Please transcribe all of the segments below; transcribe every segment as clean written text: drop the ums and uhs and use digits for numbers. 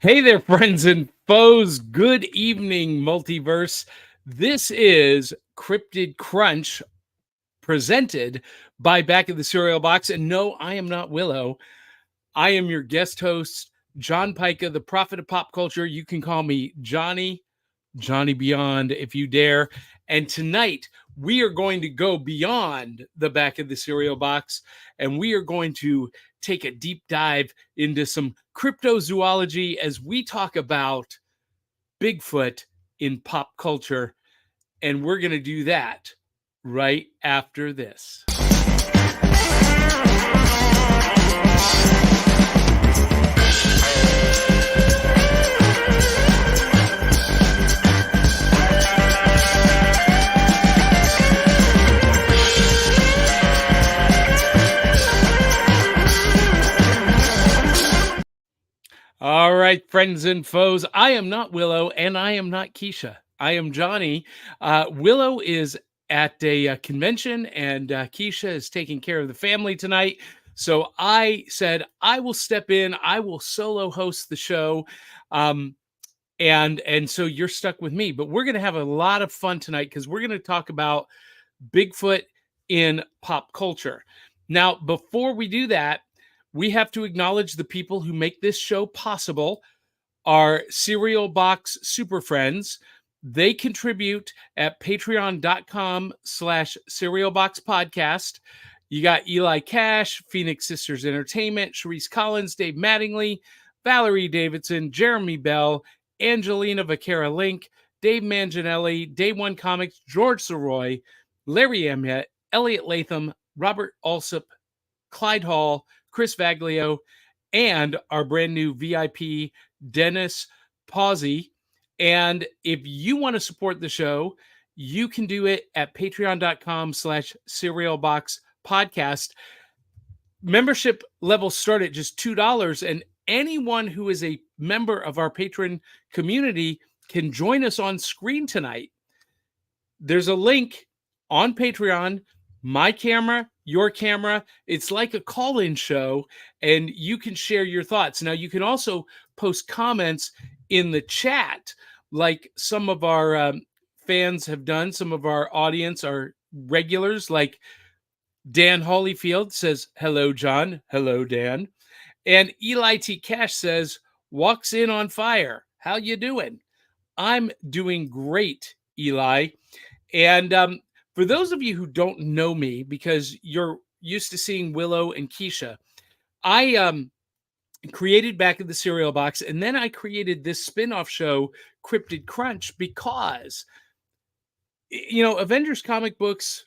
Hey there, friends and foes. Good evening, multiverse. This is Cryptid Crunch presented by Back of the Cereal Box. And no, I am not Willow. I am your guest host, John Pica, the prophet of pop culture. You can call me Johnny Beyond if you dare. And tonight, we are going to go beyond the Back of the Cereal Box and we are going to take a deep dive into some cryptozoology as we talk about Bigfoot in pop culture. And we're going to do that right after this. All right, friends and foes. I am not Willow and I am not Keisha. I am Johnny. Willow is at a convention and Keisha is taking care of the family tonight. So I said, I will step in. I will solo host the show. And so you're stuck with me. But we're going to have a lot of fun tonight because we're going to talk about Bigfoot in pop culture. Now, before we do that, we have to acknowledge the people who make this show possible, our Cereal Box Super Friends. They contribute at patreon.com/cerealboxpodcast. You got Eli Cash, Phoenix Sisters Entertainment, Sharice Collins, Dave Mattingly, Valerie Davidson, Jeremy Bell, Angelina Vaquera Link, Dave Manginelli, Day One Comics, George Soroy, Larry Emmett, Elliot Latham, Robert Alsop, Clyde Hall, Chris Vaglio, and our brand new VIP, Dennis Pawsey. And if you want to support the show, you can do it at patreon.com/cerealboxpodcast. Membership levels start at just $2, and anyone who is a member of our patron community can join us on screen tonight. There's a link on Patreon, my camera, your camera. It's like a call-in show, and you can share your thoughts. Now, you can also post comments in the chat, like some of our fans have done. Some of our audience are regulars, like Dan Holyfield says, hello, John. Hello, Dan. And Eli T. Cash says, walks in on fire. How you doing? I'm doing great, Eli. And for those of you who don't know me, because you're used to seeing Willow and Keisha, I created Back of the Cereal Box, and then I created this spin-off show, Cryptid Crunch, because, Avengers comic books,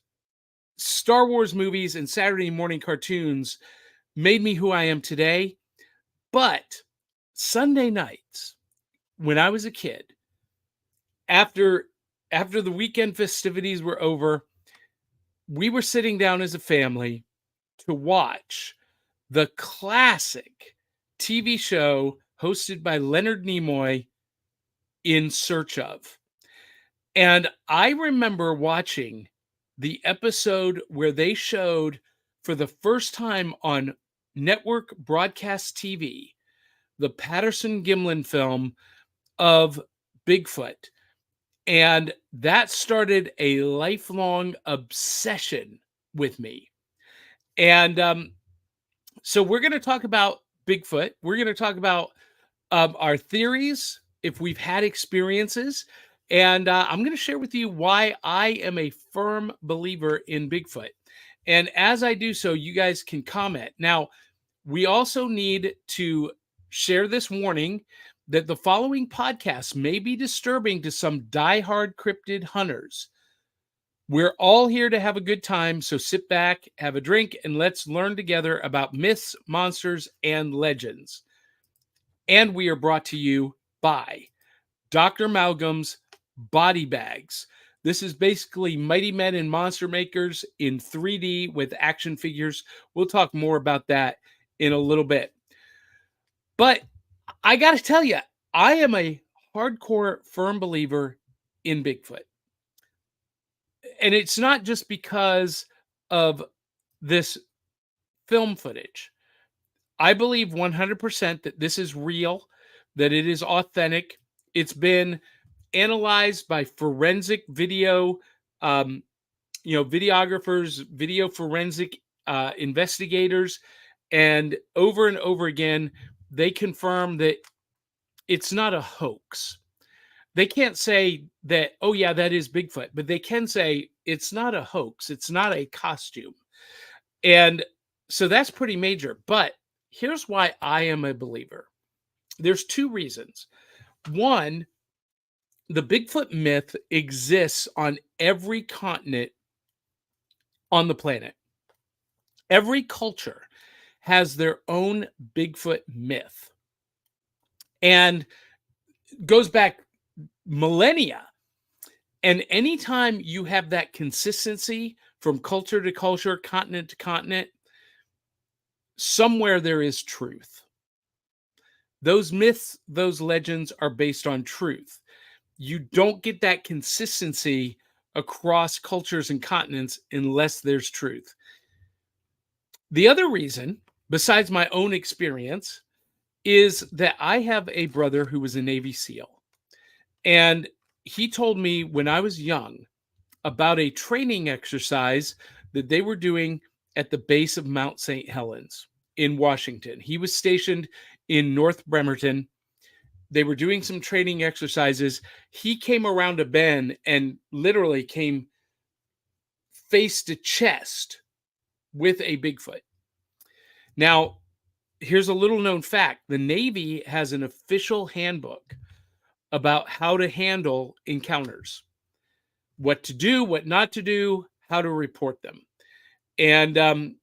Star Wars movies, and Saturday morning cartoons made me who I am today. But Sunday nights, when I was a kid, after the weekend festivities were over, we were sitting down as a family to watch the classic TV show hosted by Leonard Nimoy, In Search Of. And I remember watching the episode where they showed for the first time on network broadcast TV the Patterson-Gimlin film of Bigfoot. And that started a lifelong obsession with me. And so we're going to talk about Bigfoot. We're going to talk about our theories, if we've had experiences. And I'm going to share with you why I am a firm believer in Bigfoot. And as I do so, you guys can comment. Now, we also need to share this warning that the following podcast may be disturbing to some diehard cryptid hunters. We're all here to have a good time, so sit back, have a drink, and let's learn together about myths, monsters, and legends. And we are brought to you by Dr. Malcolm's Body Bags. This is basically Mighty Men and Monster Makers in 3D with action figures. We'll talk more about that in a little bit. But I got to tell you, I am a hardcore firm believer in Bigfoot. And it's not just because of this film footage. I believe 100% that this is real. that it is authentic. It's been analyzed by forensic video, um, videographers, video forensic investigators, and over again, they confirm that it's not a hoax. They can't say that, oh, yeah, that is Bigfoot, but they can say it's not a hoax. It's not a costume. And so that's pretty major. But here's why I am a believer. There's two reasons. One, the Bigfoot myth exists on every continent on the planet. Every culture has their own Bigfoot myth and goes back millennia. And anytime you have that consistency from culture to culture, continent to continent, somewhere there is truth. Those myths, those legends are based on truth. You don't get that consistency across cultures and continents unless there's truth. The other reason, besides my own experience, is that I have a brother who was a Navy SEAL. And he told me when I was young about a training exercise that they were doing at the base of Mount St. Helens in Washington. He was stationed in North Bremerton. They were doing some training exercises. He came around a bend and literally came face to chest with a Bigfoot. Now, here's a little known fact. The Navy has an official handbook about how to handle encounters, what to do, what not to do, how to report them. And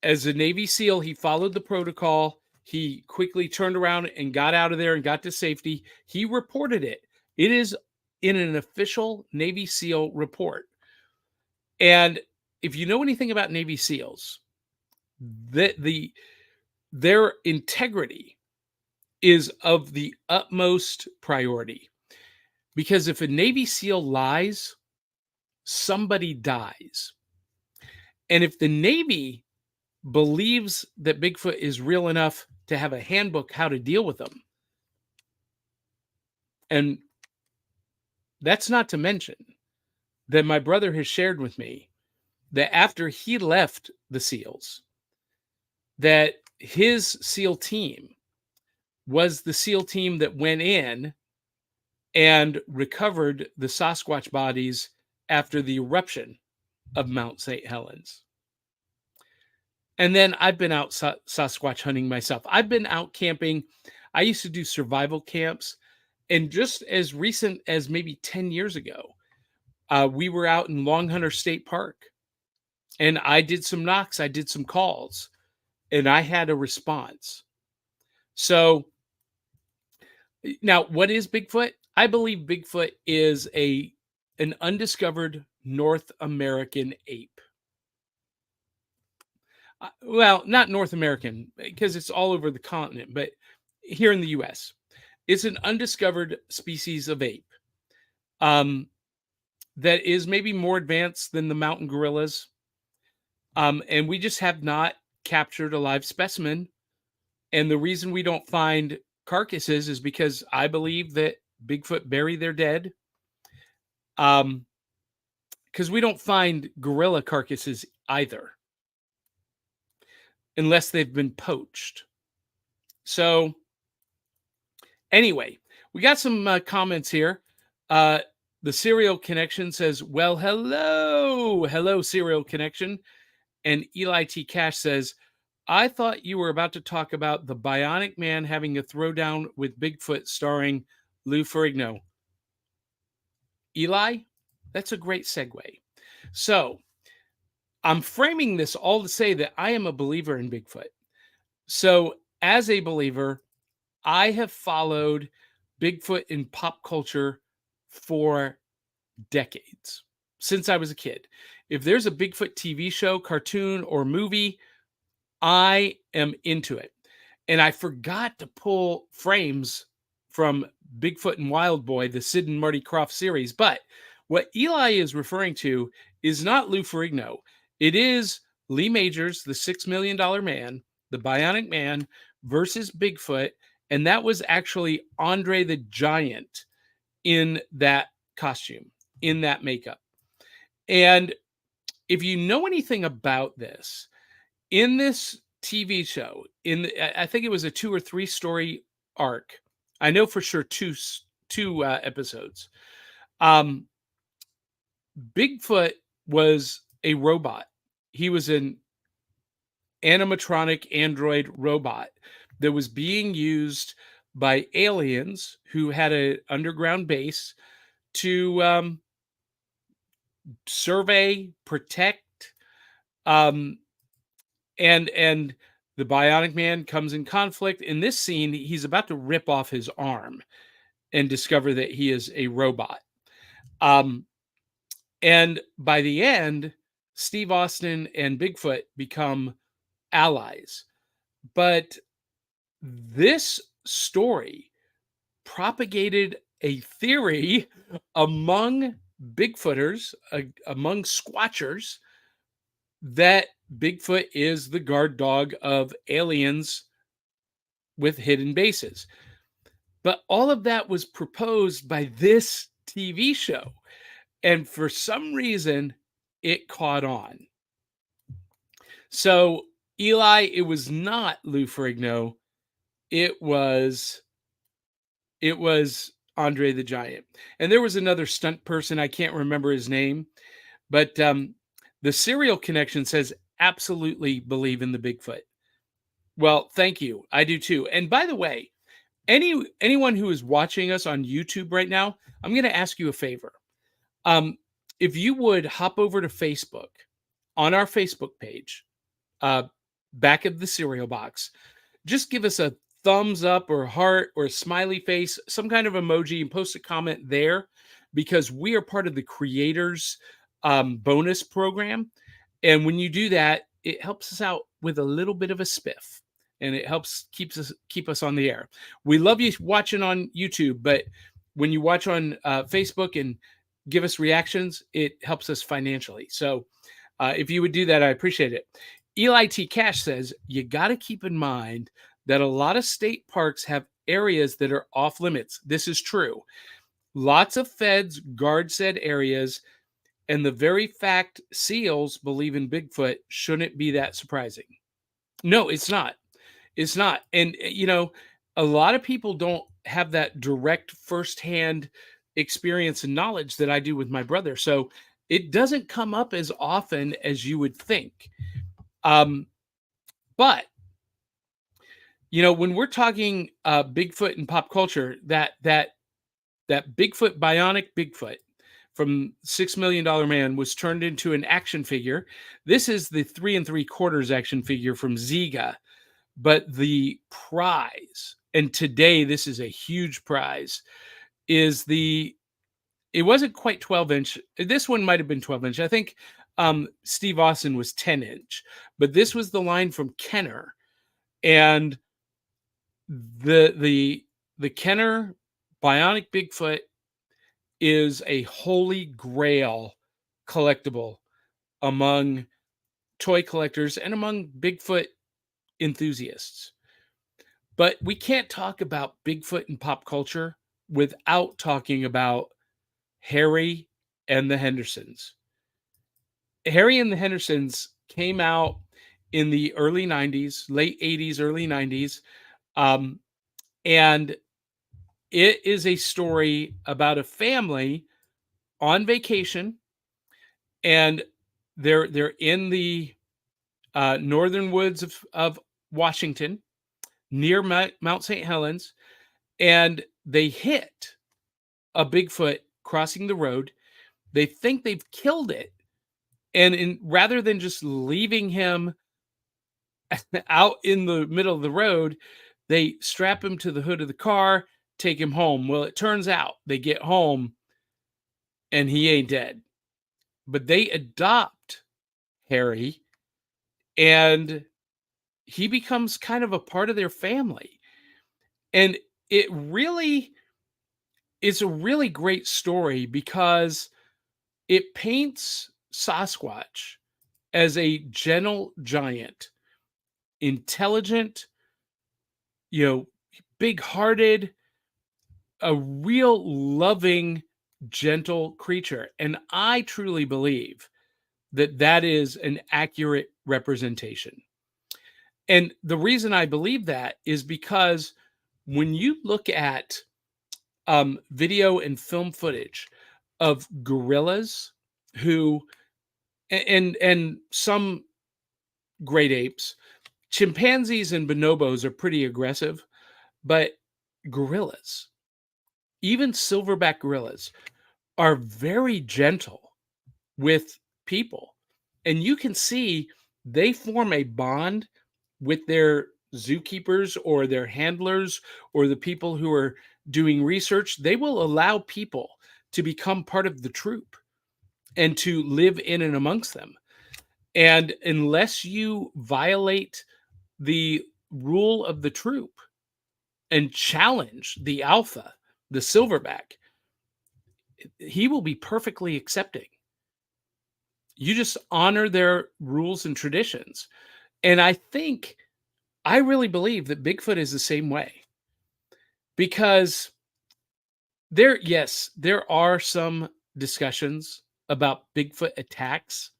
as a Navy SEAL, he followed the protocol. He quickly turned around and got out of there and got to safety. He reported it. It is in an official Navy SEAL report. And if you know anything about Navy SEALs, their integrity is of the utmost priority. Because if a Navy SEAL lies, somebody dies. And if the Navy believes that Bigfoot is real enough to have a handbook how to deal with them, and that's not to mention that my brother has shared with me that after he left the SEALs, that his SEAL team was the SEAL team that went in and recovered the Sasquatch bodies after the eruption of Mount St. Helens. And then I've been out Sasquatch hunting myself. I've been out camping. I used to do survival camps. And just as recent as maybe 10 years ago, we were out in Long Hunter State Park. And I did some knocks. I did some calls. And I had a response. So now, what is Bigfoot? I believe Bigfoot is an undiscovered North American ape. Well, not North American, because it's all over the continent, but here in the US, it's an undiscovered species of ape that is maybe more advanced than the mountain gorillas. And we just have not captured a live specimen. And the reason we don't find carcasses is because I believe that Bigfoot bury their dead. Because we don't find gorilla carcasses either, unless they've been poached. So anyway, we got some comments here. The Serial Connection says, well, hello, Serial Connection. And Eli T. Cash says, I thought you were about to talk about the Bionic Man having a throwdown with Bigfoot starring Lou Ferrigno. Eli, that's a great segue. So I'm framing this all to say that I am a believer in Bigfoot. So as a believer, I have followed Bigfoot in pop culture for decades, since I was a kid. If there's a Bigfoot TV show, cartoon, or movie, I am into it. And I forgot to pull frames from Bigfoot and Wild Boy, the Sid and Marty Krofft series. But what Eli is referring to is not Lou Ferrigno. It is Lee Majors, the $6 million man, the Bionic Man, versus Bigfoot. and that was actually Andre the Giant in that costume, in that makeup. And if you know anything about this, in this TV show, I think it was a 2 or 3 story arc. I know for sure 2 episodes. Um, Bigfoot was a robot. He was an animatronic android robot that was being used by aliens who had an underground base to survey, protect, um, and the Bionic Man comes in conflict. In this scene, he's about to rip off his arm and discover that he is a robot. Um, and by the end, Steve Austin and Bigfoot become allies. But this story propagated a theory among Bigfooters, among Squatchers, that Bigfoot is the guard dog of aliens with hidden bases. But all of that was proposed by this TV show. And for some reason, it caught on. So, Eli, it was not Lou Ferrigno. It was Andre the Giant. And there was another stunt person, I can't remember his name, but the serial connection says absolutely believe in the Bigfoot. Well, thank you. I do too. And by the way, anyone who is watching us on YouTube right now, I'm going to ask you a favor. Um, if you would hop over to Facebook on our Facebook page, back of the cereal box, just give us a thumbs up or heart or a smiley face, some kind of emoji, and post a comment there, because we are part of the creators bonus program. And when you do that, it helps us out with a little bit of a spiff, and it helps keep us on the air. We love you watching on YouTube, but when you watch on Facebook and give us reactions, it helps us financially. So if you would do that, I appreciate it. Eli T. Cash says, you got to keep in mind that a lot of state parks have areas that are off limits. This is true. Lots of feds guard said areas, and the very fact SEALs believe in Bigfoot shouldn't be that surprising. No, it's not. It's not. And, a lot of people don't have that direct firsthand experience and knowledge that I do with my brother. So it doesn't come up as often as you would think. But when we're talking Bigfoot and pop culture, that Bigfoot, bionic Bigfoot from $6 Million Man was turned into an action figure. This is the 3 3/4 action figure from Ziga, but the prize, and today this is a huge prize, is it wasn't quite 12-inch. This one might have been 12-inch. I think Steve Austin was 10-inch, but this was the line from Kenner. And the Kenner Bionic Bigfoot is a holy grail collectible among toy collectors and among Bigfoot enthusiasts. But we can't talk about Bigfoot in pop culture without talking about Harry and the Hendersons. Harry and the Hendersons came out in the early 90s, late 80s, early 90s. And it is a story about a family on vacation, and they're in the northern woods of Washington, near Mount St. Helens, and they hit a Bigfoot crossing the road. They think they've killed it, and rather than just leaving him out in the middle of the road, they strap him to the hood of the car, take him home. Well, it turns out they get home and he ain't dead. But they adopt Harry, and he becomes kind of a part of their family. And it really is a really great story because it paints Sasquatch as a gentle giant, intelligent, big-hearted, a real loving, gentle creature. And I truly believe that that is an accurate representation. And the reason I believe that is because when you look at video and film footage of gorillas who and some great apes, chimpanzees and bonobos are pretty aggressive, but gorillas, even silverback gorillas, are very gentle with people. And you can see they form a bond with their zookeepers or their handlers or the people who are doing research. They will allow people to become part of the troop and to live in and amongst them. And unless you violate the rule of the troop and challenge the alpha, the silverback, he will be perfectly accepting. You just honor their rules and traditions. And I really believe that Bigfoot is the same way, because yes, there are some discussions about Bigfoot attacks.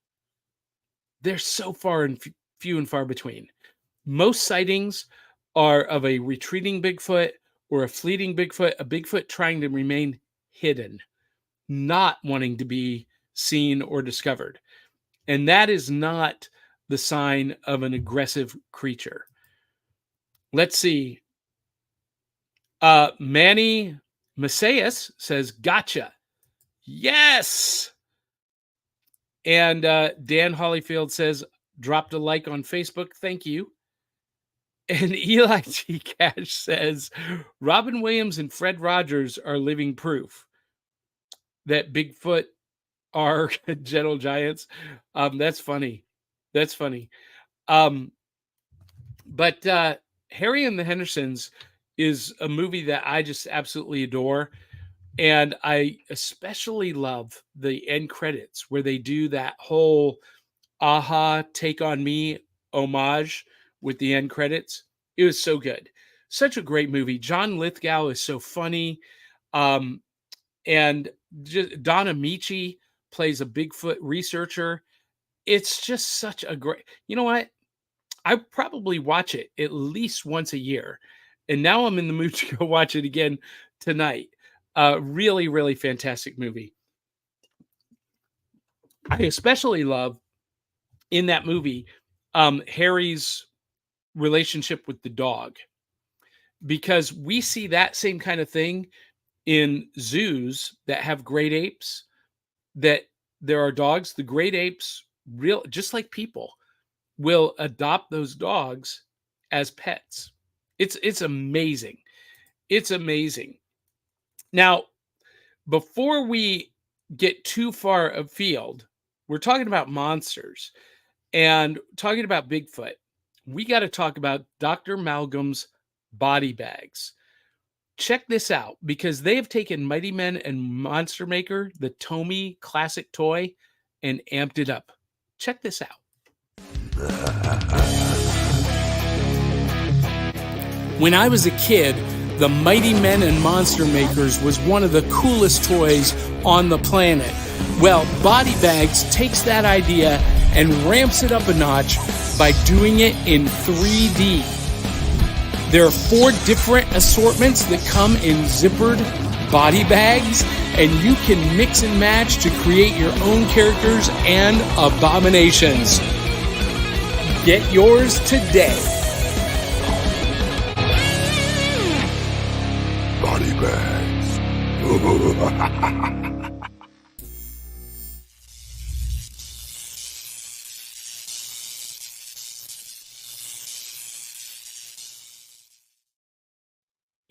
They're so far and few and far between. Most sightings are of a retreating Bigfoot or a fleeting Bigfoot, a Bigfoot trying to remain hidden, not wanting to be seen or discovered. And that is not the sign of an aggressive creature. Let's see. Manny Macias says, gotcha. Yes. And Dan Hollyfield says, dropped a like on Facebook. Thank you. And Eli T. Cash says, Robin Williams and Fred Rogers are living proof that Bigfoot are gentle giants. That's funny. That's funny. But Harry and the Hendersons is a movie that I just absolutely adore. And I especially love the end credits where they do that whole aha, take on me homage with the end credits. It was so good. Such a great movie. John Lithgow is so funny. And Don Amici plays a Bigfoot researcher. It's just such a great, you know what? I probably watch it at least once a year. And now I'm in the mood to go watch it again tonight. Really, really fantastic movie. I especially love in that movie Harry's relationship with the dog, because we see that same kind of thing in zoos that have great apes, that there are dogs. The great apes, just like people, will adopt those dogs as pets. It's amazing. It's amazing. Now, before we get too far afield, we're talking about monsters and talking about Bigfoot. We got to talk about Dr. Malcolm's body bags. Check this out, because they have taken Mighty Men and Monster Maker, the Tomy classic toy, and amped it up. Check this out. When I was a kid, the Mighty Men and Monster Makers was one of the coolest toys on the planet. Well, Body Bags takes that idea and ramps it up a notch by doing it in 3D. There are 4 different assortments that come in zippered body bags, and you can mix and match to create your own characters and abominations. Get yours today. Body bags.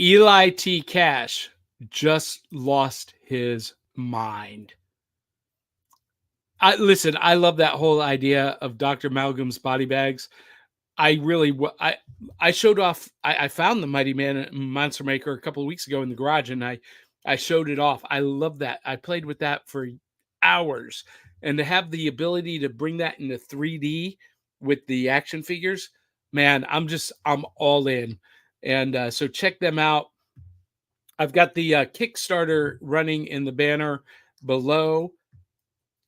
Eli T. Cash just lost his mind. Listen, I love that whole idea of Dr. Malcolm's body bags. I showed off. I found the Mighty Man Monster Maker a couple of weeks ago in the garage, and I showed it off. I love that. I played with that for hours, and to have the ability to bring that into 3D with the action figures, man, I'm all in. And so check them out. I've got the Kickstarter running in the banner below,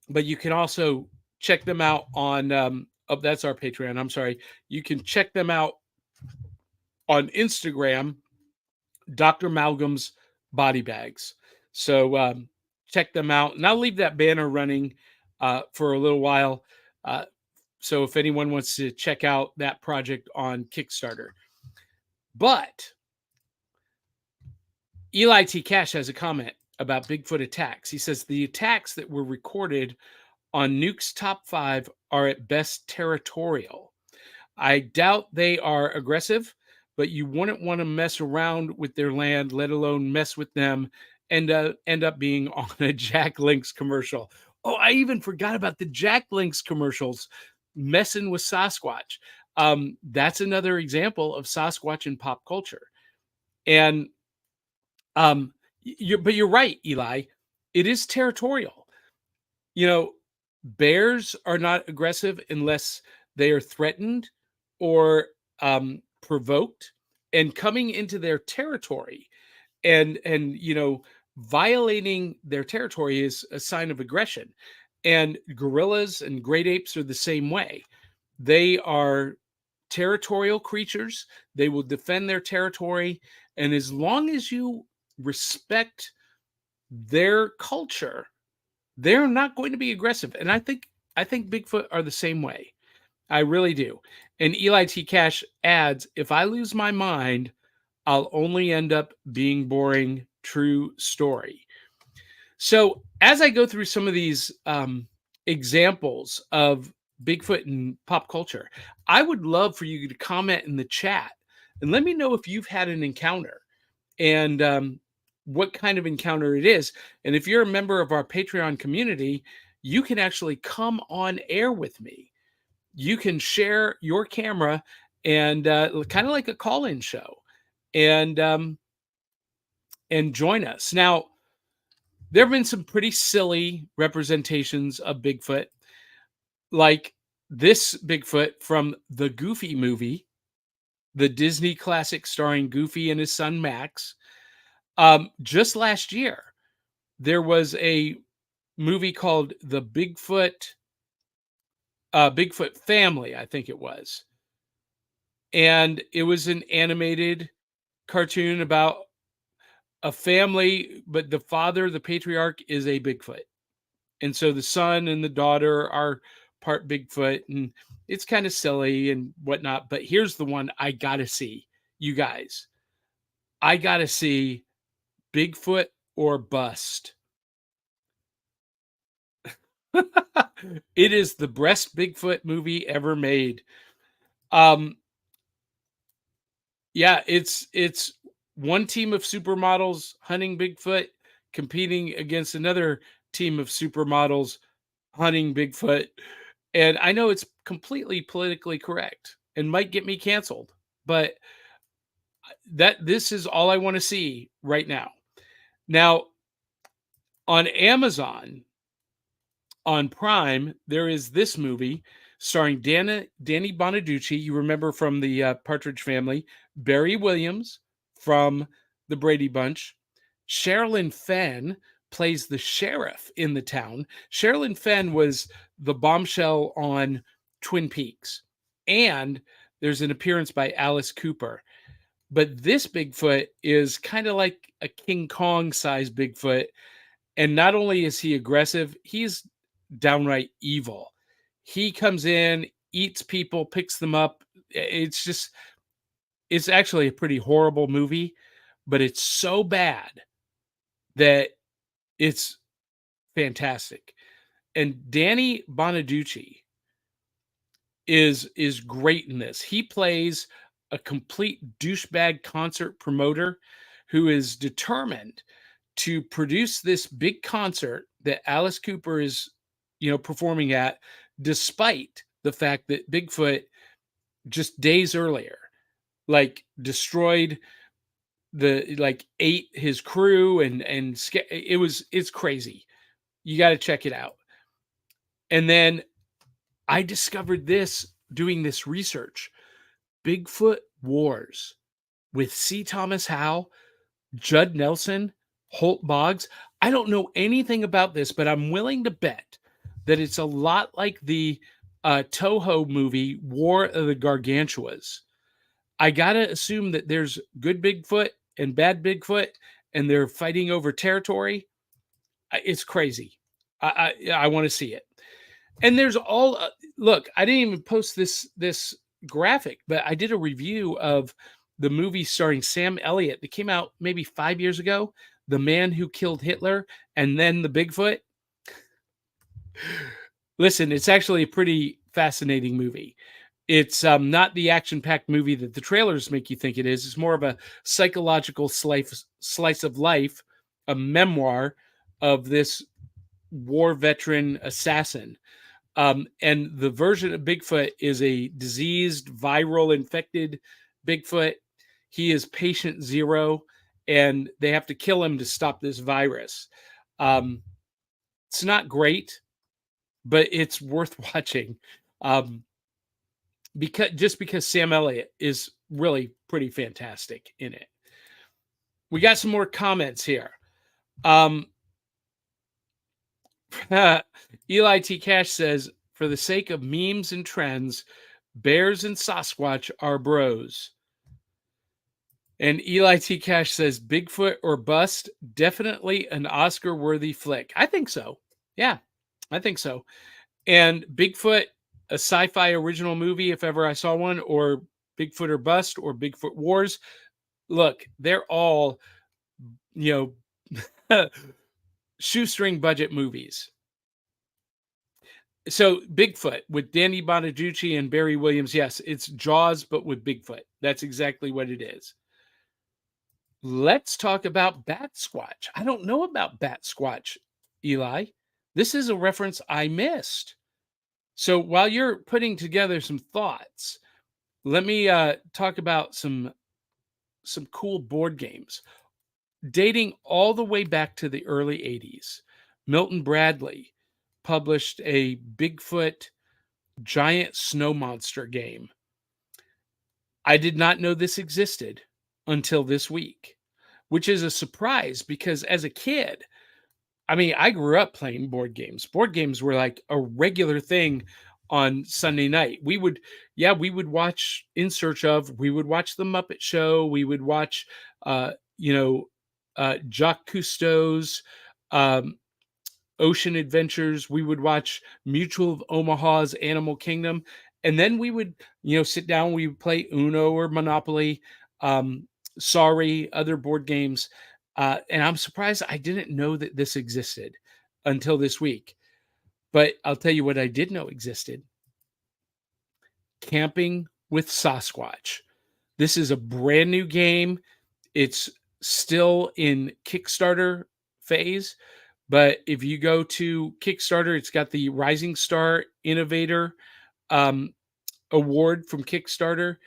but you can also check them out on. Oh, that's our Patreon. I'm sorry. You can check them out on Instagram, Dr. Malcolm's Body Bags. So check them out, and I'll leave that banner running for a little while. So if anyone wants to check out that project on Kickstarter, but Eli T. Cash has a comment about Bigfoot attacks. He says the attacks that were recorded on Nuke's top 5 are at best territorial. I doubt they are aggressive, but you wouldn't want to mess around with their land, let alone mess with them and end up being on a Jack Link's commercial. Oh, I even forgot about the Jack Link's commercials messing with Sasquatch. That's another example of Sasquatch in pop culture. And but you're right, Eli. It is territorial. You know, bears are not aggressive unless they are threatened or provoked, and coming into their territory and violating their territory is a sign of aggression. And gorillas and great apes are the same way. They are territorial creatures. They will defend their territory, and as long as you respect their culture, they're not going to be aggressive. And I think Bigfoot are the same way. I really do. And Eli T. Cash adds, if I lose my mind, I'll only end up being boring. True story. So as I go through some of these examples of Bigfoot in pop culture, I would love for you to comment in the chat and let me know if you've had an encounter and what kind of encounter it is. And if you're a member of our Patreon community, you can actually come on air with me. You can share your camera and kind of like a call-in show, and join us. Now, there have been some pretty silly representations of Bigfoot, like this Bigfoot from the Goofy movie, the Disney classic starring Goofy and his son Max. Just last year, there was a movie called The Bigfoot Family, I think it was. And it was an animated cartoon about a family, but the father, the patriarch, is a Bigfoot. And so the son and the daughter are part Bigfoot, and it's kind of silly and whatnot. But here's the one I got to see, you guys. I got to see Bigfoot or Bust. It is the best Bigfoot movie ever made. Yeah, it's one team of supermodels hunting Bigfoot competing against another team of supermodels hunting Bigfoot. And I know it's completely politically correct and might get me canceled, but this is all I want to see right now. Now, on Amazon, on Prime, there is this movie starring Danny Bonaducci. You remember from the Partridge Family, Barry Williams from the Brady Bunch. Sherilyn Fenn plays the sheriff in the town. Sherilyn Fenn was the bombshell on Twin Peaks. And there's an appearance by Alice Cooper. But this Bigfoot is kind of like a King Kong sized Bigfoot. And not only is he aggressive, he's downright evil. He comes in, eats people, picks them up. It's actually a pretty horrible movie, but it's so bad that it's fantastic. And Danny Bonaducci is great in this. He plays a complete douchebag concert promoter who is determined to produce this big concert that Alice Cooper is, performing at, despite the fact that Bigfoot just days earlier, destroyed ate his crew and it's crazy. You got to check it out. And then I discovered this doing this research. Bigfoot Wars. with C. Thomas Howell, Judd Nelson, Holt Boggs. I don't know anything about this, but I'm willing to bet that it's a lot like the Toho movie War of the Gargantuas. I gotta assume that there's good Bigfoot and bad Bigfoot, and they're fighting over territory. It's crazy. I want to see it. And there's all look. I didn't even post this graphic, but I did a review of the movie starring Sam Elliott that came out maybe 5 years ago. The Man Who Killed Hitler, and then the Bigfoot. Listen, it's actually a pretty fascinating movie. It's not the action-packed movie that the trailers make you think it is. It's more of a psychological slice of life, a memoir of this war veteran assassin. And the version of Bigfoot is a diseased, viral, infected Bigfoot. He is patient zero, and they have to kill him to stop this virus. It's not great, but it's worth watching. Because Sam Elliott is really pretty fantastic in it. We got some more comments here. Eli T. Cash says, for the sake of memes and trends, bears and Sasquatch are bros. And Eli T. Cash says, Bigfoot or bust, definitely an Oscar-worthy flick. I think so. Yeah, I think so. And Bigfoot, a sci-fi original movie, if ever I saw one, or Bigfoot or Bust, or Bigfoot Wars. Look, they're all, shoestring budget movies. So Bigfoot with Danny Bonaducci and Barry Williams. Yes, it's Jaws, but with Bigfoot. That's exactly what it is. Let's talk about Bat Squatch. I don't know about Bat Squatch, Eli. This is a reference I missed. So while you're putting together some thoughts, let me talk about some cool board games. Dating all the way back to the early 80s, Milton Bradley published a Bigfoot giant snow monster game. I did not know this existed until this week, which is a surprise because as a kid, I grew up playing board games. Board games were like a regular thing on Sunday night. We would watch In Search Of, we would watch The Muppet Show, we would watch, Jacques Cousteau's Ocean Adventures. We would watch Mutual of Omaha's Animal Kingdom. And then we would, sit down, we would play Uno or Monopoly, Sorry, other board games. And I'm surprised I didn't know that this existed until this week. But I'll tell you what I did know existed. Camping with Sasquatch. This is a brand new game. It's still in Kickstarter phase. But if you go to Kickstarter, it's got the Rising Star Innovator Award from Kickstarter.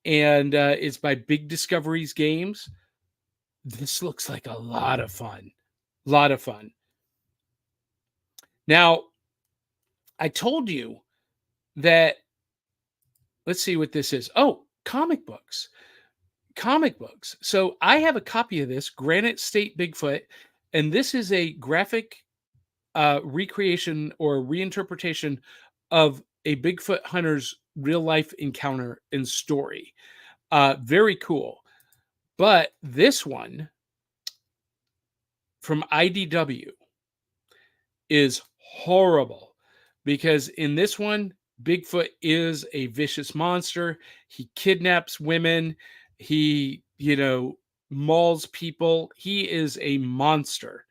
And it's by Big Discoveries Games. This looks like a lot of fun. Now, I told you that, let's see what this is. Oh, comic books. So I have a copy of this, Granite State Bigfoot, and this is a graphic recreation or reinterpretation of a Bigfoot hunter's real life encounter and story. Very cool. But this one from IDW is horrible because in this one, Bigfoot is a vicious monster. He kidnaps women. He, mauls people. He is a monster.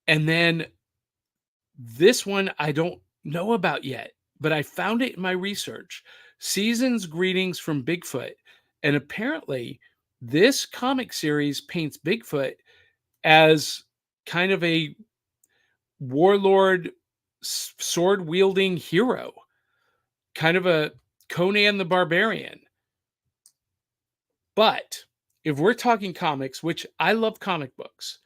And then this one I don't know about yet, but I found it in my research. Season's Greetings from Bigfoot. And apparently this comic series paints Bigfoot as kind of a warlord, sword-wielding hero. Kind of a Conan the Barbarian. But if we're talking comics, which I love comic books,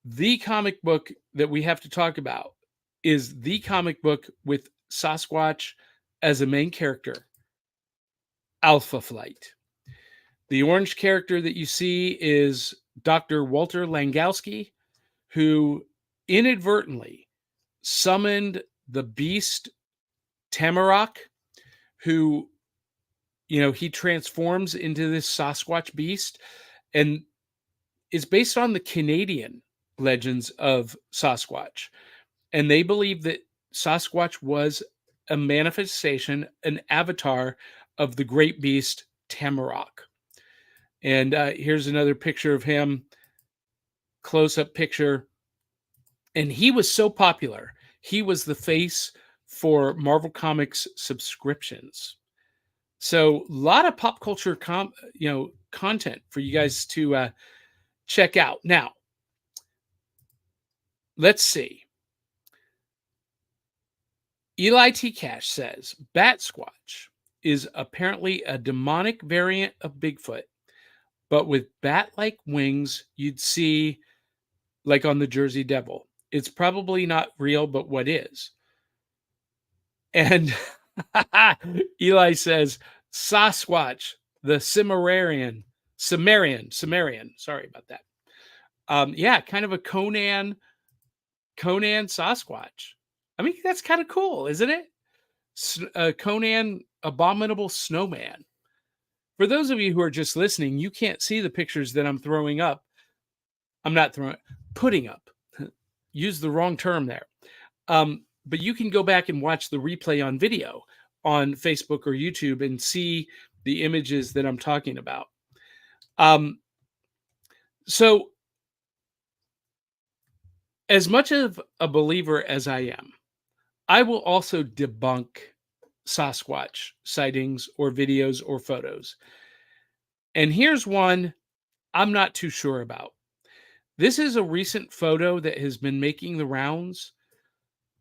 the comic book that we have to talk about is the comic book with Sasquatch as a main character, Alpha Flight. The orange character that you see is Dr. Walter Langowski, who inadvertently summoned the beast Tamarok, who, he transforms into this Sasquatch beast, and is based on the Canadian legends of Sasquatch. And they believe that Sasquatch was a manifestation, an avatar of the great beast Tamarok. And here's another picture of him, close up picture. And he was so popular. He was the face for Marvel Comics subscriptions. So a lot of pop culture content for you guys to check out. Now, let's see. Eli T. Cash says Bat Squatch is apparently a demonic variant of Bigfoot, but with bat-like wings you'd see like on the Jersey Devil. It's probably not real, but what is? And Eli says Sasquatch, the Cimmerian. Sorry about that. Yeah, kind of a Conan Sasquatch. I mean, that's kind of cool, isn't it? Conan, Abominable Snowman. For those of you who are just listening, you can't see the pictures that I'm throwing up. I'm not putting up. Use the wrong term there. But you can go back and watch the replay on video on Facebook or YouTube and see the images that I'm talking about. So, as much of a believer as I am, I will also debunk Sasquatch sightings or videos or photos. And here's one I'm not too sure about. This is a recent photo that has been making the rounds.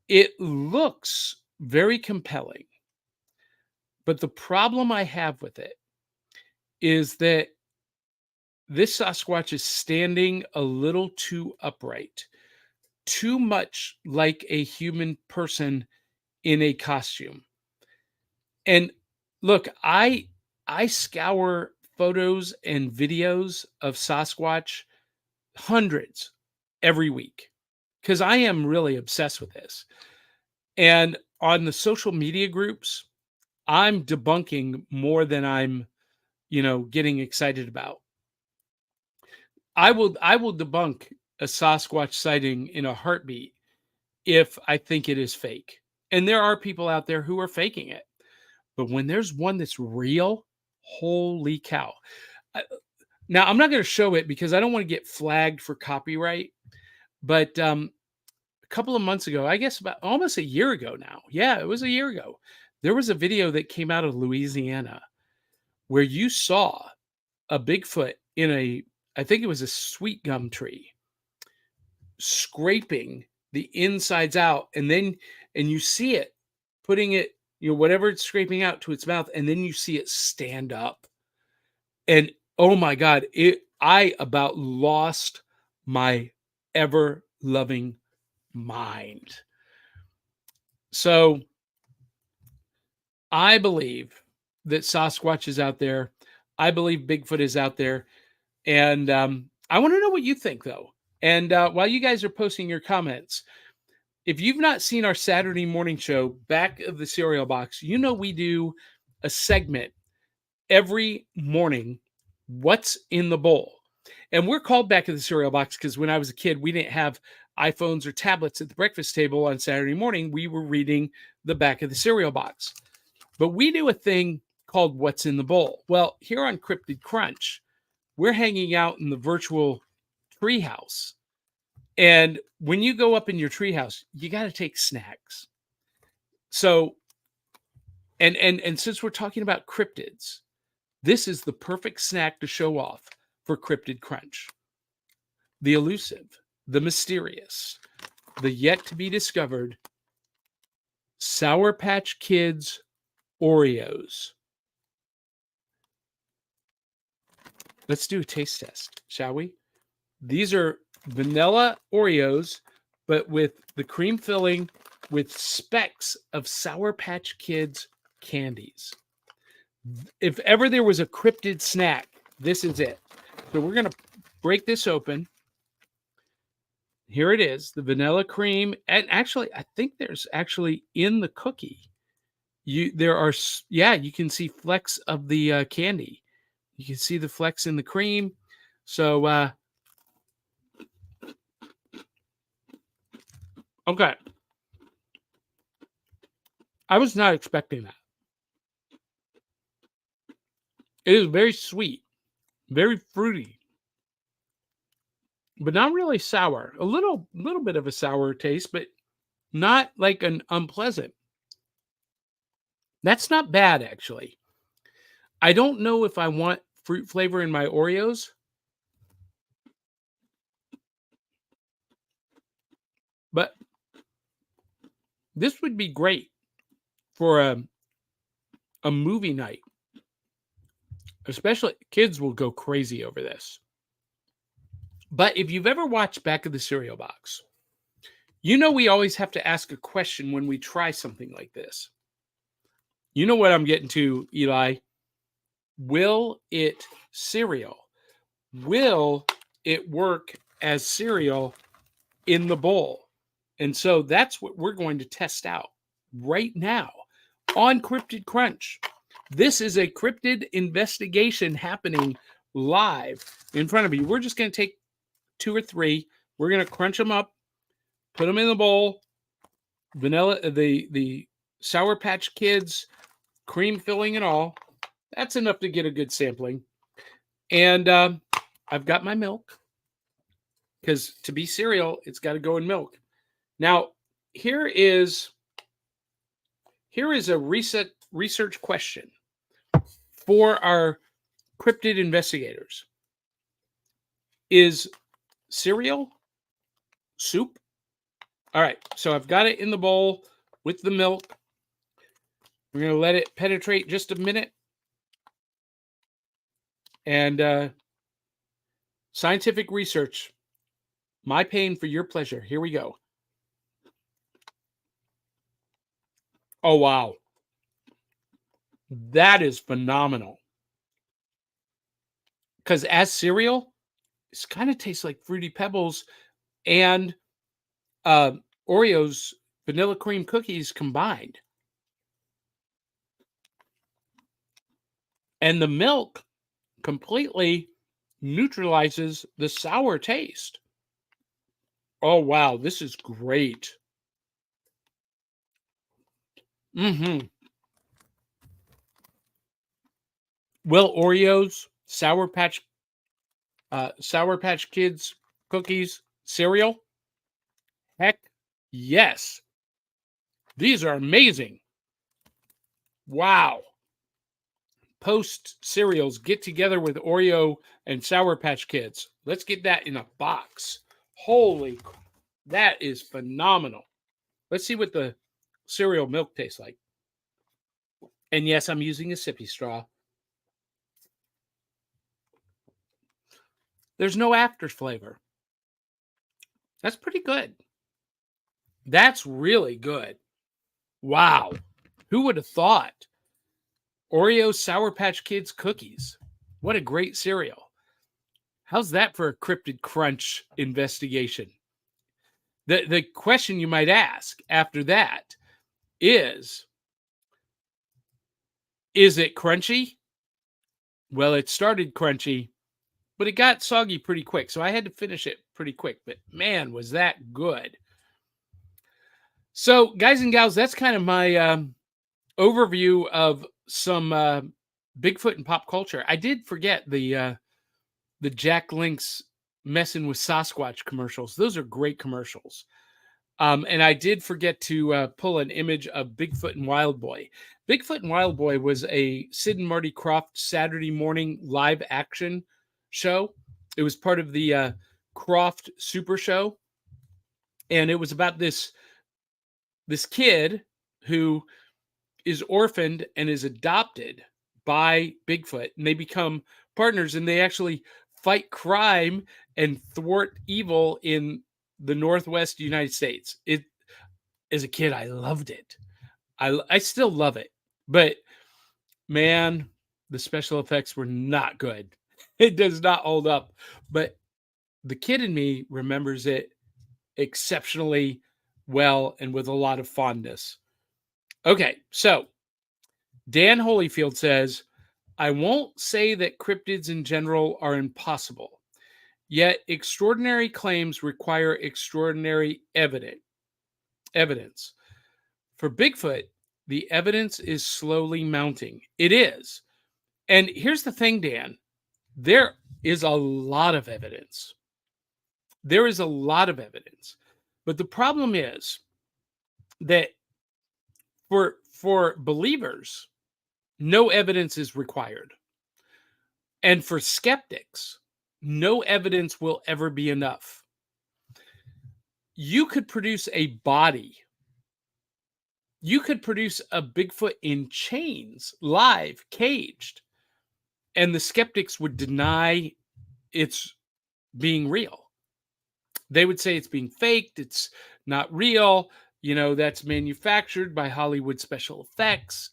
It looks very compelling. But the problem I have with it is that this Sasquatch is standing a little too upright, too much like a human person in a costume. And look, I scour photos and videos of Sasquatch, hundreds every week, because I am really obsessed with this. And on the social media groups, I'm debunking more than I'm, getting excited about. I will debunk a Sasquatch sighting in a heartbeat if I think it is fake. And there are people out there who are faking it. But when there's one that's real, holy cow. Now, I'm not going to show it because I don't want to get flagged for copyright. But a couple of months ago, I guess about almost a year ago now. Yeah, it was a year ago. There was a video that came out of Louisiana where you saw a Bigfoot in I think it was a sweet gum tree, scraping the insides out. And you see it putting it, whatever it's scraping out to its mouth. And then you see it stand up. And oh my God, I about lost my ever loving mind. So I believe that Sasquatch is out there. I believe Bigfoot is out there. And I want to know what you think, though. And while you guys are posting your comments, if you've not seen our Saturday morning show, Back of the Cereal Box, we do a segment every morning, What's in the Bowl? And we're called Back of the Cereal Box because when I was a kid, we didn't have iPhones or tablets at the breakfast table on Saturday morning. We were reading the Back of the Cereal Box. But we do a thing called What's in the Bowl? Well, here on Cryptid Crunch, we're hanging out in the virtual treehouse. And when you go up in your treehouse, you got to take snacks. So, and since we're talking about cryptids, this is the perfect snack to show off for Cryptid Crunch. The elusive, the mysterious, the yet to be discovered Sour Patch Kids Oreos. Let's do a taste test, shall we? These are vanilla Oreos, but with the cream filling with specks of Sour Patch Kids candies. If ever there was a cryptid snack This is it. So we're going to break this open. Here it is, the vanilla cream. And actually, I think there's actually in the cookie, you can see flecks of the candy. You can see the flecks in the cream. So, okay. I was not expecting that. It is very sweet, very fruity, but not really sour. A little bit of a sour taste, but not like an unpleasant. That's not bad, actually. I don't know if I want fruit flavor in my Oreos, but this would be great for a movie night. Especially kids will go crazy over this. But if you've ever watched Back of the Cereal Box, you know we always have to ask a question when we try something like this. You know what I'm getting to, Eli? Will it cereal? Will it work as cereal in the bowl? And so that's what we're going to test out right now on Cryptid Crunch. This is a cryptid investigation happening live in front of you. We're just going to take 2 or 3. We're going to crunch them up, put them in the bowl. Vanilla, the Sour Patch Kids, cream filling and all. That's enough to get a good sampling. And I've got my milk, because to be cereal, it's got to go in milk. Now, here is a research question for our cryptid investigators. Is cereal soup? All right, so I've got it in the bowl with the milk. We're going to let it penetrate just a minute. And scientific research, my pain for your pleasure. Here we go. Oh, wow. That is phenomenal. Because as cereal, it kind of tastes like Fruity Pebbles and Oreos vanilla cream cookies combined. And the milk completely neutralizes the sour taste. Oh, wow. This is great. Mm-hmm. Will Oreos, Sour Patch Kids cookies cereal? Heck yes. These are amazing. Wow. Post cereals get together with Oreo and Sour Patch Kids. Let's get that in a box. Holy, that is phenomenal. Let's see what the cereal milk tastes like. And yes, I'm using a sippy straw. There's no after flavor. That's pretty good. That's really good. Wow. Who would have thought? Oreo Sour Patch Kids cookies. What a great cereal. How's that for a Cryptid Crunch investigation? The question you might ask after that is it crunchy? Well, it started crunchy, but it got soggy pretty quick. So I had to finish it pretty quick. But man, was that good. So, guys and gals, that's kind of my overview of some Bigfoot and pop culture. I did forget the Jack Link's messing with Sasquatch commercials. Those are great commercials. And I did forget to pull an image of Bigfoot and Wild Boy. Bigfoot and Wild Boy was a Sid and Marty Krofft Saturday morning live action show. It was part of the Krofft Super Show. And it was about this kid who is orphaned and is adopted by Bigfoot. And they become partners, and they actually fight crime and thwart evil in the Northwest United States. As a kid, I loved it. I still love it, but man, the special effects were not good. It does not hold up. But the kid in me remembers it exceptionally well and with a lot of fondness. Okay, so Dan Holyfield says, I won't say that cryptids in general are impossible, yet extraordinary claims require extraordinary evidence. For Bigfoot, the evidence is slowly mounting. It is. And here's the thing, Dan, there is a lot of evidence. There is a lot of evidence. But the problem is that for believers, no evidence is required. And for skeptics, no evidence will ever be enough. You could produce a body. You could produce a Bigfoot in chains, live, caged, and the skeptics would deny it's being real. They would say it's being faked, it's not real, that's manufactured by Hollywood special effects.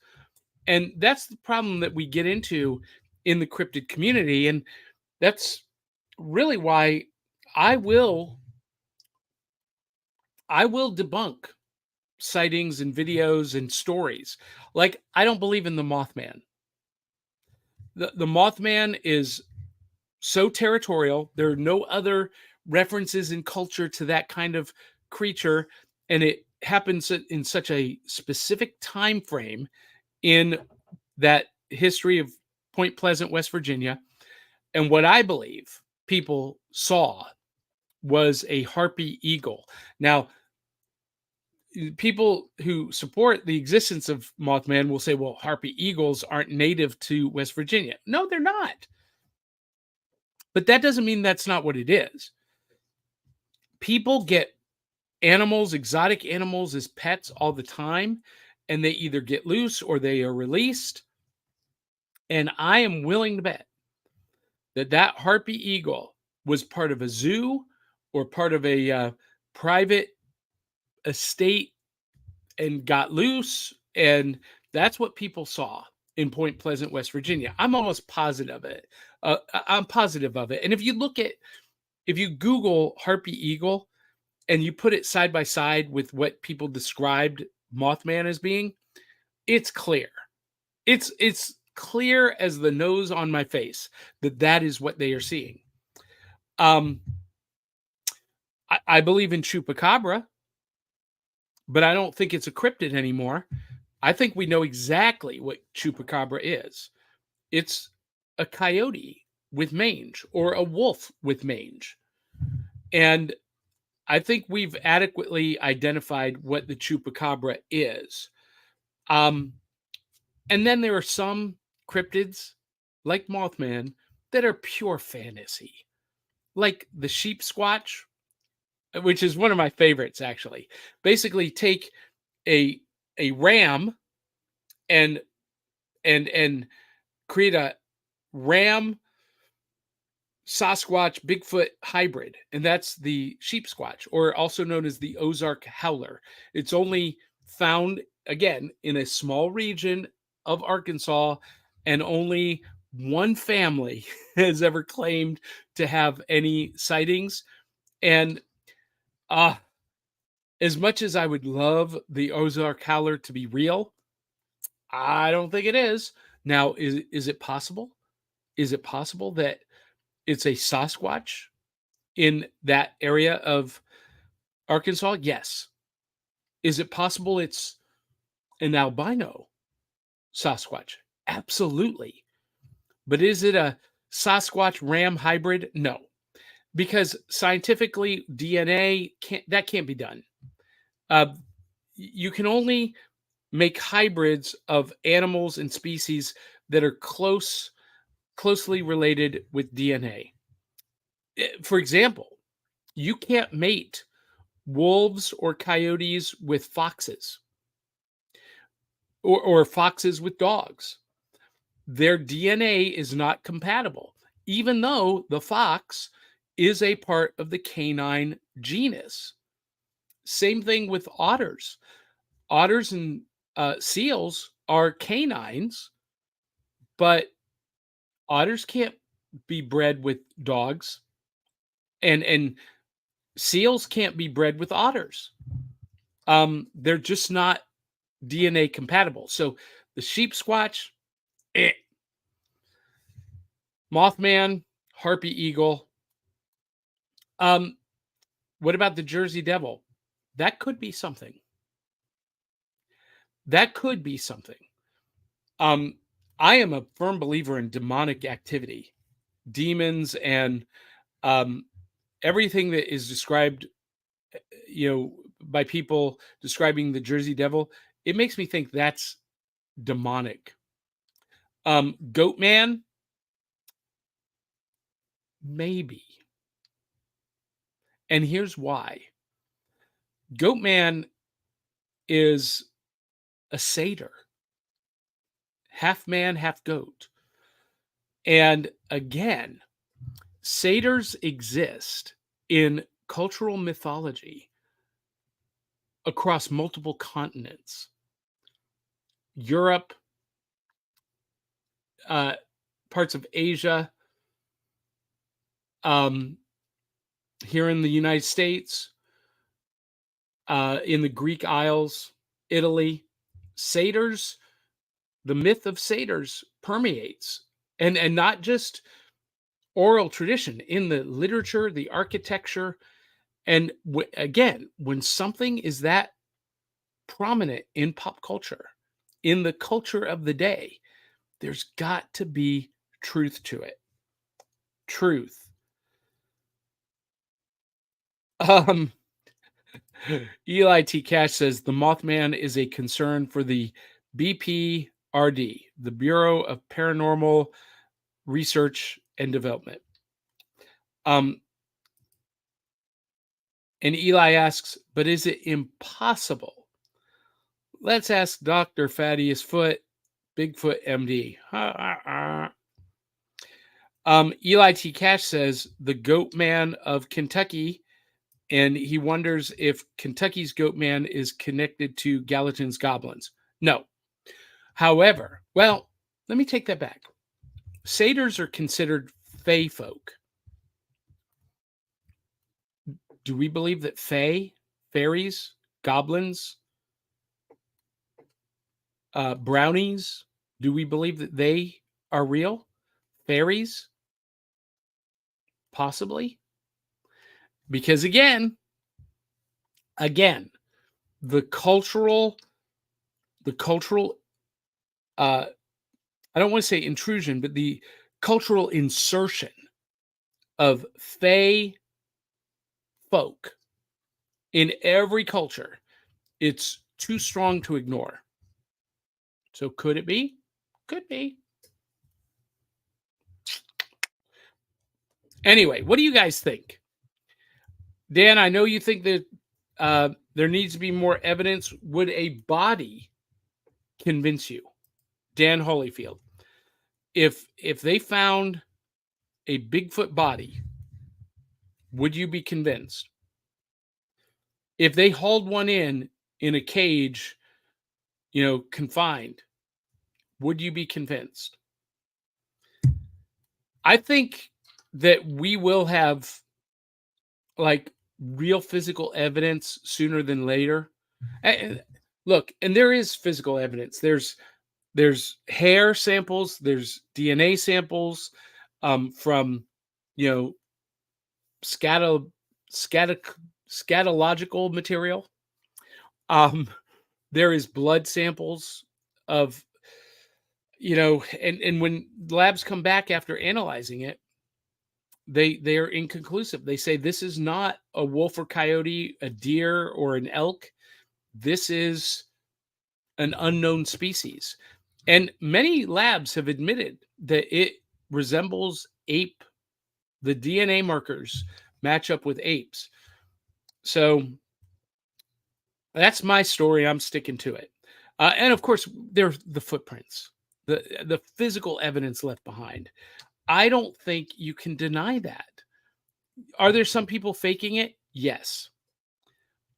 And that's the problem that we get into in the cryptid community. And that's really why I will debunk sightings and videos and stories. Like, I don't believe in the Mothman. The Mothman is so territorial. There are no other references in culture to that kind of creature, and it happens in such a specific time frame in that history of Point Pleasant, West Virginia. And what I believe people saw was a harpy eagle. Now, people who support the existence of Mothman will say, well, harpy eagles aren't native to West Virginia. No, they're not. But that doesn't mean that's not what it is. People get animals, exotic animals, as pets all the time, and they either get loose or they are released. And I am willing to bet that harpy eagle was part of a zoo or part of a private estate and got loose. And that's what people saw in Point Pleasant, West Virginia. I'm almost positive of it. I'm positive of it. And if you Google harpy eagle and you put it side by side with what people described Mothman as being, it's clear. It's clear as the nose on my face that is what they are seeing. I believe in chupacabra, but I don't think it's a cryptid anymore. I think we know exactly what chupacabra is. It's a coyote with mange or a wolf with mange. And I think we've adequately identified what the chupacabra is. And then there are some cryptids, like Mothman, that are pure fantasy, like the sheep squatch, which is one of my favorites, actually. Basically, take a ram and create a ram Sasquatch Bigfoot hybrid, and that's the sheep squatch, or also known as the Ozark howler. It's only found, again, in a small region of Arkansas, and only one family has ever claimed to have any sightings. And as much as I would love the Ozark howler to be real, I don't think it is. Now, is it possible? Is it possible that it's a Sasquatch in that area of Arkansas? Yes. Is it possible it's an albino Sasquatch? Absolutely. But is it a Sasquatch ram hybrid? No. Because scientifically, DNA can't be done. You can only make hybrids of animals and species that are closely related with DNA. For example, you can't mate wolves or coyotes with foxes or foxes with dogs. Their DNA is not compatible, even though the fox is a part of the canine genus. Same thing with otters. Otters and seals are canines, but otters can't be bred with dogs, and seals can't be bred with otters. They're just not DNA compatible. So the sheep squatch, eh. Mothman, harpy eagle. Um, what about the Jersey Devil? That could be something. That could be something. Um, I am a firm believer in demonic activity, demons, and um, everything that is described, by people describing the Jersey Devil. It makes me think that's demonic. Goat Man, maybe. And here's why. Goat Man is a satyr, half man, half goat. And again, satyrs exist in cultural mythology across multiple continents. Europe, uh, parts of Asia, um, here in the United States, in the Greek Isles, Italy. Satyrs, the myth of satyrs permeates, and not just oral tradition, in the literature, the architecture. And again, when something is that prominent in pop culture, in the culture of the day, there's got to be truth to it. Truth. Um, Eli T. Cash says the Mothman is a concern for the BPRD, the Bureau of Paranormal Research and Development. And Eli asks, but is it impossible? Let's ask Dr. Thaddeus Foot, Bigfoot MD. Eli T. Cash says the Goat Man of Kentucky, and he wonders if Kentucky's Goat Man is connected to Gallatin's goblins. No. However, well, let me take that back. Satyrs are considered fae folk. Do we believe that fae, fairies, goblins, brownies, do we believe that they are real? Fairies? Possibly. Because again, the cultural, I don't want to say intrusion, but the cultural insertion of fae folk in every culture, it's too strong to ignore. So could it be? Could be. Anyway, what do you guys think? Dan, I know you think that there needs to be more evidence. Would a body convince you? Dan Holyfield. If they found a Bigfoot body, would you be convinced? If they hauled one in a cage, confined, would you be convinced? I think that we will have like real physical evidence sooner than later. And look, and there is physical evidence. There's hair samples, there's DNA samples from scato, scatological material. There is blood samples of, and when labs come back after analyzing it, they are inconclusive. They say this is not a wolf or coyote, a deer or an elk. This is an unknown species. And many labs have admitted that it resembles ape. The DNA markers match up with apes. So that's my story. I'm sticking to it. And of course, there's the footprints, the physical evidence left behind. I don't think you can deny that. Are there some people faking it? Yes.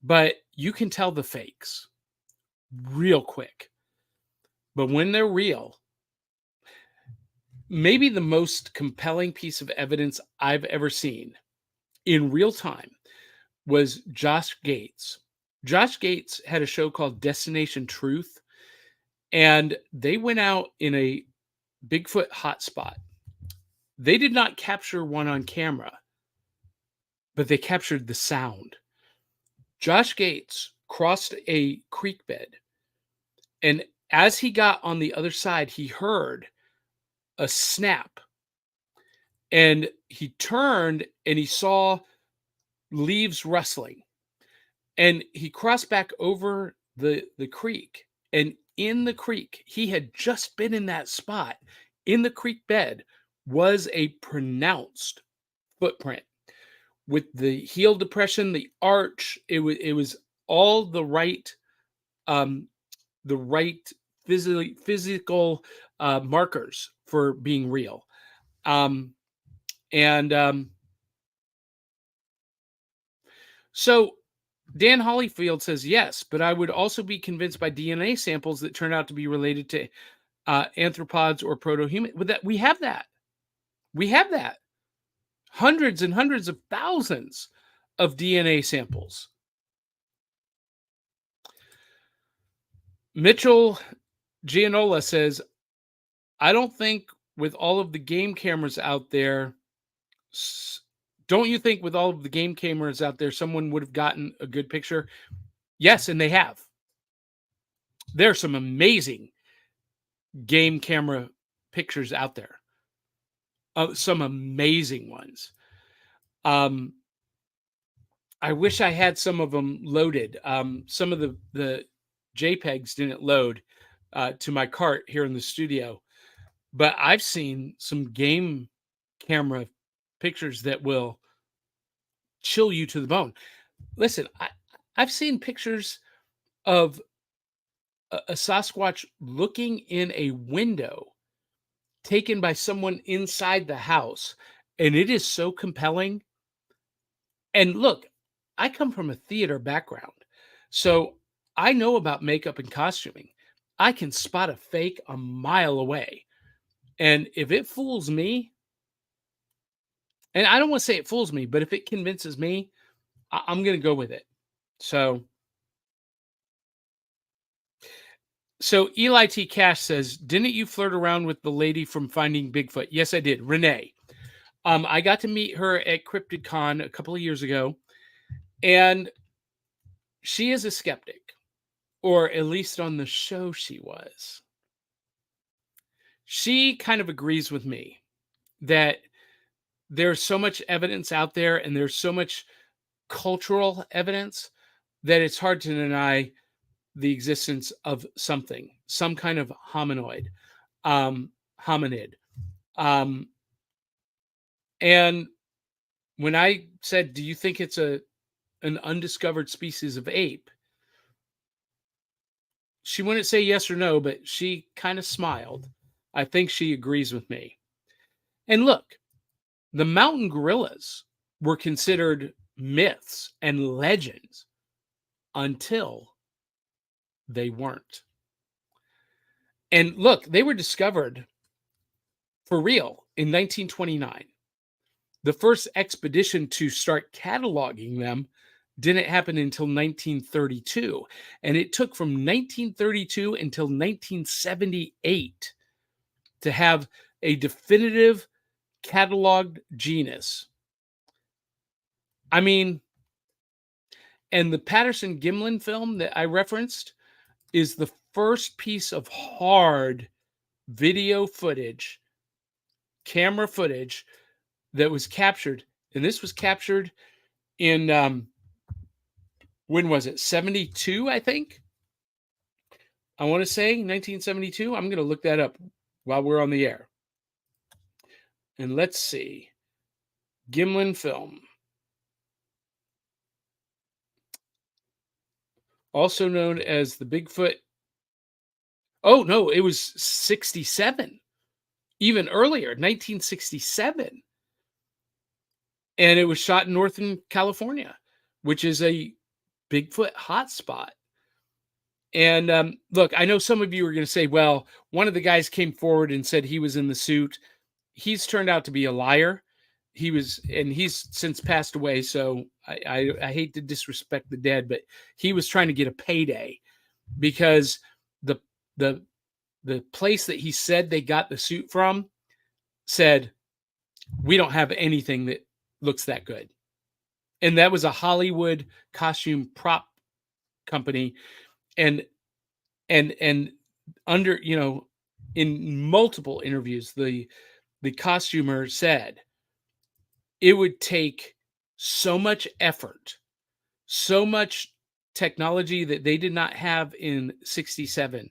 But you can tell the fakes real quick. But when they're real, maybe the most compelling piece of evidence I've ever seen in real time was Josh Gates. Josh Gates had a show called Destination Truth, and they went out in a Bigfoot hotspot. They did not capture one on camera, but they captured the sound. Josh Gates crossed a creek bed, and as he got on the other side, he heard a snap, and he turned and he saw leaves rustling, and he crossed back over the creek, and in the creek, he had just been in that spot. In the creek bed was a pronounced footprint with the heel depression, the arch. It was all um the right physical markers for being real. Um and So Dan Hollyfield says yes, but I would also be convinced by DNA samples that turn out to be related to arthropods or proto-human. With that, we have that. We have that. Hundreds and hundreds of thousands of DNA samples. Mitchell Gianola says, I don't think with all of the game cameras out there, don't you think with all of the game cameras out there, someone would have gotten a good picture? Yes, and they have. There are some amazing game camera pictures out there. Some amazing ones. I wish I had some of them loaded. Some of the JPEGs didn't load to my cart here in the studio, but I've seen some game camera pictures that will chill you to the bone. Listen, I've seen pictures of a Sasquatch looking in a window taken by someone inside the house, and it is so compelling. And look, I come from a theater background, so I know about makeup and costuming. I can spot a fake a mile away. And if it fools me, and I don't want to say it fools me, but if it convinces me, I'm going to go with it. So Eli T. Cash says, didn't you flirt around with the lady from Finding Bigfoot? Yes, I did. Renee. I got to meet her at CryptidCon a couple of years ago, and she is a skeptic, or at least on the show she was. She kind of agrees with me that there's so much evidence out there and there's so much cultural evidence that it's hard to deny the existence of something, some kind of hominid. And when I said, do you think it's an undiscovered species of ape? She wouldn't say yes or no, but she kind of smiled. I think she agrees with me. And look, the mountain gorillas were considered myths and legends until they weren't. And look, they were discovered for real in 1929. The first expedition to start cataloging them didn't happen until 1932. And it took from 1932 until 1978 to have a definitive cataloged genus. I mean, and the Patterson Gimlin film that I referenced is the first piece of hard video footage, camera footage that was captured. And this was captured in, when was it? 72, I think. I want to say 1972. I'm going to look that up while we're on the air. And let's see. Gimlin film. Also known as the Bigfoot. Oh, no, it was 67. Even earlier, 1967. And it was shot in Northern California, which is a Bigfoot hotspot. And look, I know some of you are going to say, well, one of the guys came forward and said he was in the suit. he's turned out to be a liar. He's since passed away. So I hate to disrespect the dead, but he was trying to get a payday because the the the place that he said they got the suit from said, we don't have anything that looks that good. And that was a Hollywood costume prop company. And under, in multiple interviews, the costumer said it would take so much effort, so much technology that they did not have in 67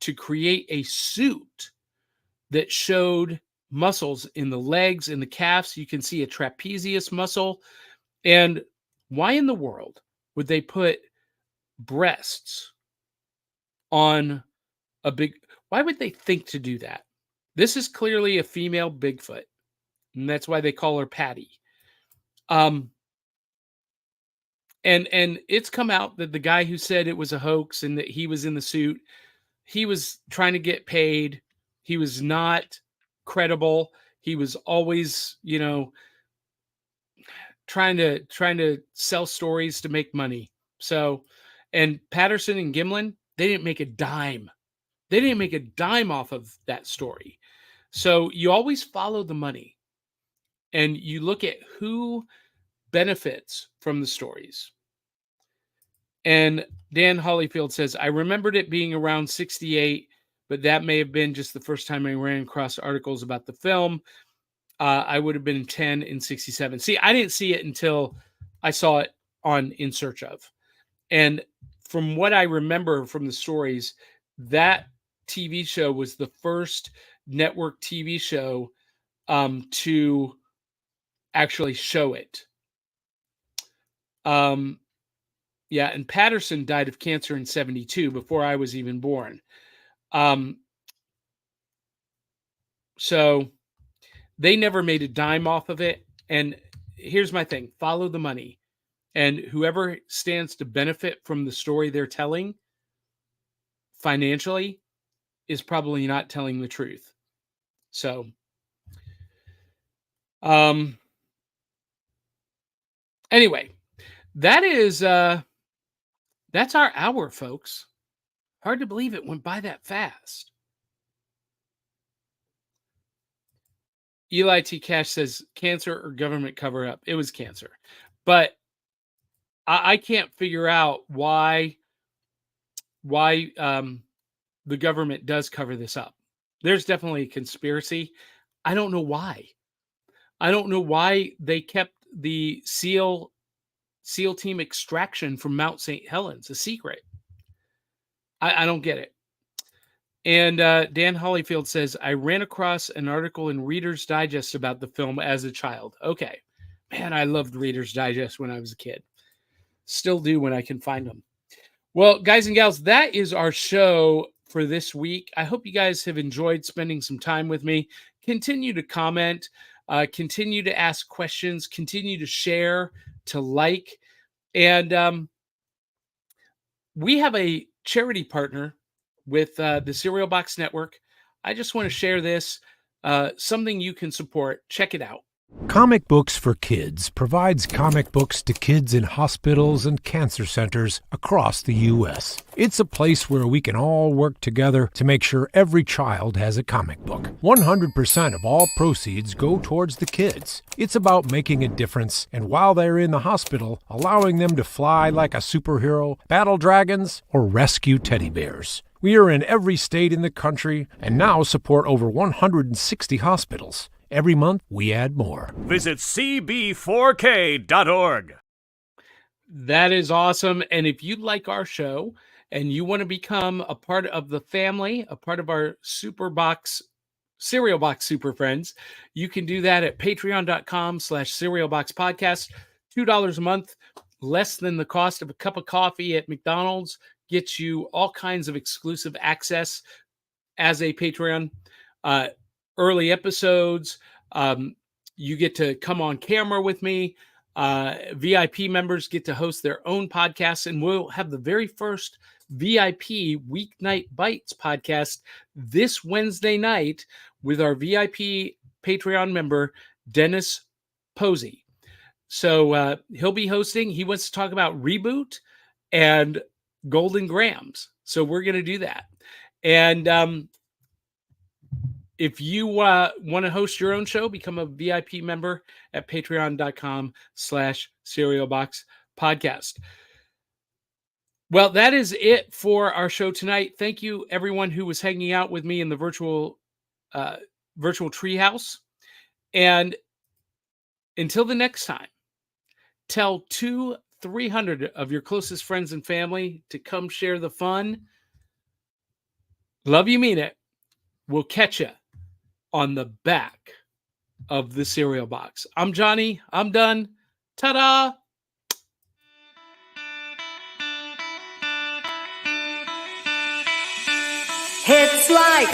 to create a suit that showed muscles in the legs and the calves. You can see a trapezius muscle. And why in the world would they put breasts on a big, why would they think to do that? This is clearly a female Bigfoot, and that's why they call her Patty. And it's come out that the guy who said it was a hoax and that he was in the suit, he was trying to get paid. He was not credible. He was always, trying to sell stories to make money. So, and Patterson and Gimlin, they didn't make a dime. They didn't make a dime off of that story. So you always follow the money and you look at who benefits from the stories. And Dan Hollyfield says, I remembered it being around 68, but that may have been just the first time I ran across articles about the film. I would have been 10 in 67. See, I didn't see it until I saw it on In Search Of. And from what I remember from the stories, that TV show was the first network TV show to actually show it. Yeah, and Patterson died of cancer in 72 before I was even born. So they never made a dime off of it. And here's my thing, follow the money. And whoever stands to benefit from the story they're telling financially is probably not telling the truth. So, anyway, that is, that's our hour, folks. Hard to believe it went by that fast. Eli T. Cash says, cancer or government cover up. It was cancer. But I can't figure out why the government does cover this up. There's definitely a conspiracy. I don't know why. I don't know why they kept the SEAL team extraction from Mount St. Helens a secret. I don't get it. And Dan Hollyfield says, I ran across an article in Reader's Digest about the film as a child. Okay. Man, I loved Reader's Digest when I was a kid. Still do when I can find them. Well, guys and gals, that is our show for this week. I hope you guys have enjoyed spending some time with me. Continue to comment, continue to ask questions, continue to share, to like. And we have a charity partner with the Cereal Box Network. I just want to share this, something you can support. Check it out. Comic Books for Kids provides comic books to kids in hospitals and cancer centers across the U.S. It's a place where we can all work together to make sure every child has a comic book. 100% of all proceeds go towards the kids. It's about making a difference, and while they're in the hospital, allowing them to fly like a superhero, battle dragons, or rescue teddy bears. We are in every state in the country and now support over 160 hospitals. Every month, we add more. Visit cb4k.org. That is awesome. And if you like our show and you want to become a part of the family, a part of our Cereal Box Super Friends, you can do that at patreon.com/cerealboxpodcast. $2 a month, less than the cost of a cup of coffee at McDonald's, gets you all kinds of exclusive access as a Patreon. Early episodes, you get to come on camera with me. VIP members get to host their own podcasts, and we'll have the very first VIP Weeknight Bites podcast this Wednesday night with our VIP Patreon member, Dennis Posey. So he'll be hosting. He wants to talk about Reboot and Golden Grams. So we're going to do that. And if you want to host your own show, become a VIP member at patreon.com/cerealboxpodcast. Well, that is it for our show tonight. Thank you, everyone who was hanging out with me in the virtual treehouse. And until the next time, tell 300 of your closest friends and family to come share the fun. Love you, mean it. We'll catch you on the back of the cereal box. I'm Johnny. I'm done. Ta-da! It's like